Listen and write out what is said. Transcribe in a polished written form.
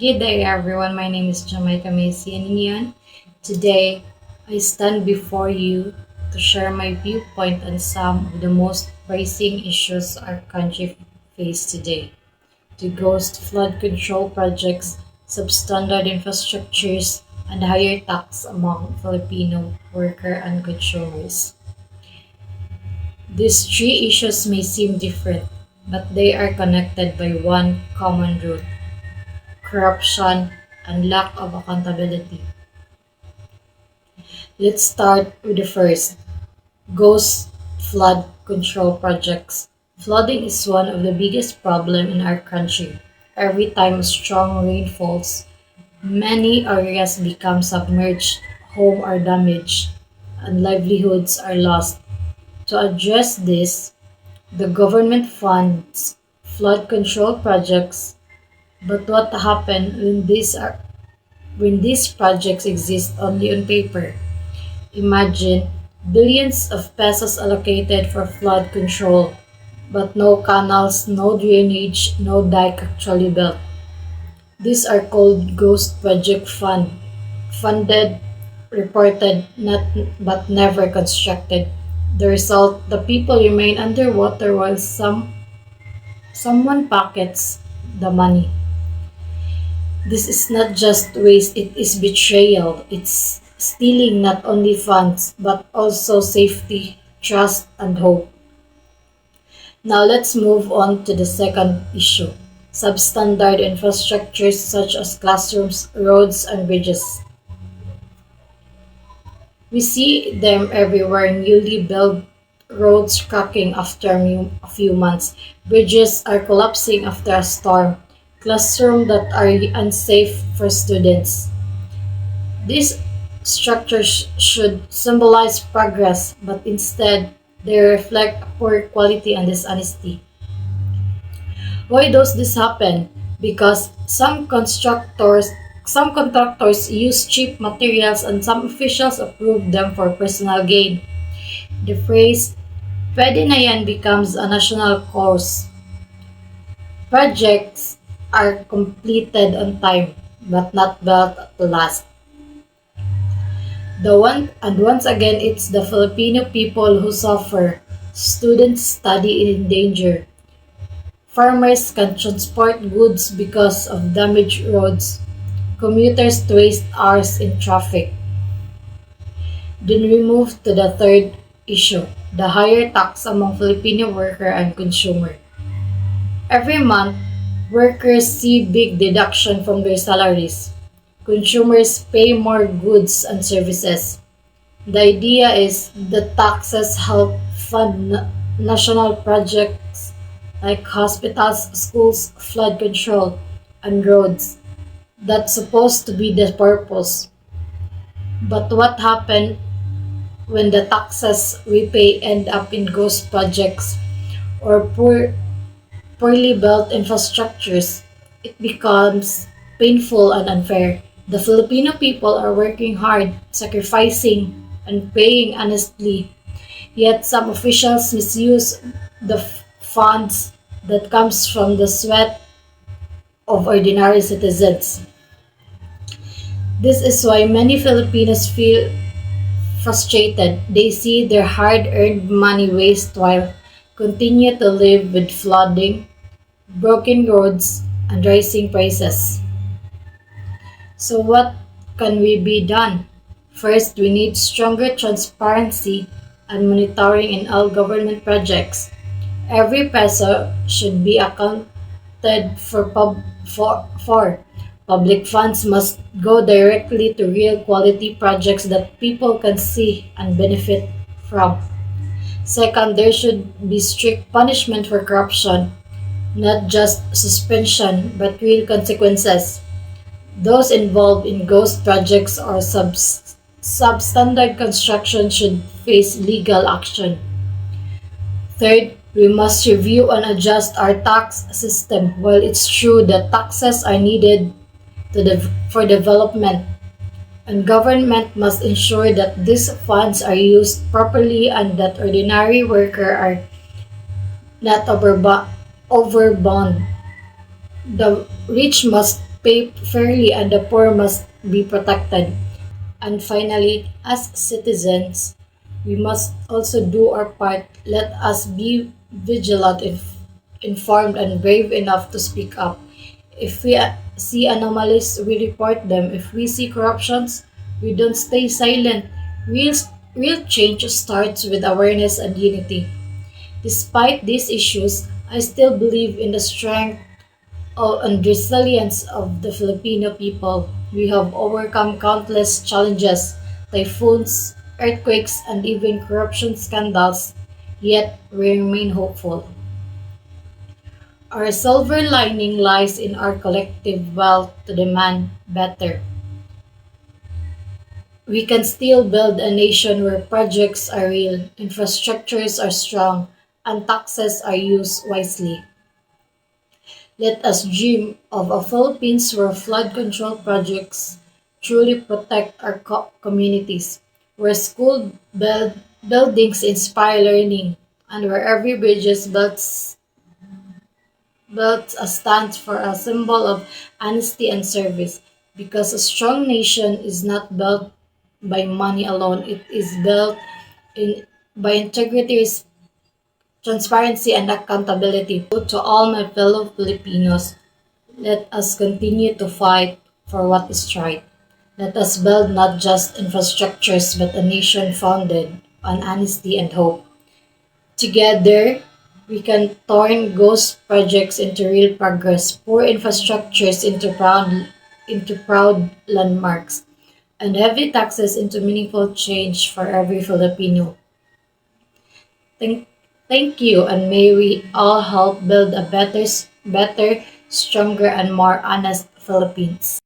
Good day, everyone. My name is Jamaica Macy and today, I stand before you to share my viewpoint on some of the most pressing issues our country faces today. The ghost flood control projects, substandard infrastructures, and higher tax among Filipino workers and consumers. These three issues may seem different, but they are connected by one common root: corruption, and lack of accountability. Let's start with the first: ghost flood control projects. Flooding is one of the biggest problems in our country. Every time a strong rain falls, many areas become submerged, homes are damaged, and livelihoods are lost. To address this, the government funds flood control projects. But what happens when these projects exist only on paper? Imagine billions of pesos allocated for flood control, but no canals, no drainage, no dike actually built. These are called ghost project funded, reported, not but never constructed. The result: the people remain underwater while someone pockets the money. This is not just waste, it is betrayal. It's stealing not only funds, but also safety, trust, and hope. Now let's move on to the second issue: substandard infrastructures such as classrooms, roads, and bridges. We see them everywhere: newly built roads cracking after a few months, bridges are collapsing after a storm, classrooms that are unsafe for students. These structures should symbolize progress, but instead, they reflect poor quality and dishonesty. Why does this happen? Because some contractors use cheap materials and some officials approve them for personal gain. The phrase "pwede na yan" becomes a national course. Projects are completed on time, but not built to last. Once again, it's the Filipino people who suffer. Students study in danger. Farmers can transport goods because of damaged roads. Commuters waste hours in traffic. Then we move to the third issue: the higher tax among Filipino worker and consumer. Every month, workers see big deduction from their salaries. Consumers pay more goods and services. The idea is the taxes help fund national projects like hospitals, schools, flood control, and roads. That's supposed to be the purpose. But what happens when the taxes we pay end up in ghost projects or poorly built infrastructures? It becomes painful and unfair. The Filipino people are working hard, sacrificing, and paying honestly, yet some officials misuse the funds that comes from the sweat of ordinary citizens. This is why many Filipinos feel frustrated. They see their hard-earned money waste while continue to live with flooding, broken roads, and rising prices. So what can we be done? First, we need stronger transparency and monitoring in all government projects. Every peso should be accounted for. Public funds must go directly to real quality projects that people can see and benefit from. Second, there should be strict punishment for corruption, not just suspension, but real consequences. Those involved in ghost projects or substandard construction should face legal action. Third, we must review and adjust our tax system. While it's true that taxes are needed for development, and government must ensure that these funds are used properly and that ordinary workers are not overbound. The rich must pay fairly and the poor must be protected. And finally, as citizens, we must also do our part. Let us be vigilant, informed, and brave enough to speak up. If we see anomalies, we report them. If we see corruptions, we don't stay silent. Real, real change starts with awareness and unity. Despite these issues, I still believe in the strength and resilience of the Filipino people. We have overcome countless challenges, typhoons, earthquakes, and even corruption scandals, yet we remain hopeful. Our silver lining lies in our collective will to demand better. We can still build a nation where projects are real, infrastructures are strong, and taxes are used wisely. Let us dream of a Philippines where flood control projects truly protect our communities, where buildings inspire learning, and where every bridge is built a stand for a symbol of honesty and service. Because a strong nation is not built by money alone, it is built in by integrity, transparency, and accountability. To all my fellow Filipinos, let us continue to fight for what is right. Let us build not just infrastructures but a nation founded on honesty and hope. Together, we can turn ghost projects into real progress, poor infrastructures into proud landmarks, and heavy taxes into meaningful change for every Filipino. Thank, thank you, and may we all help build a better, stronger, and more honest Philippines.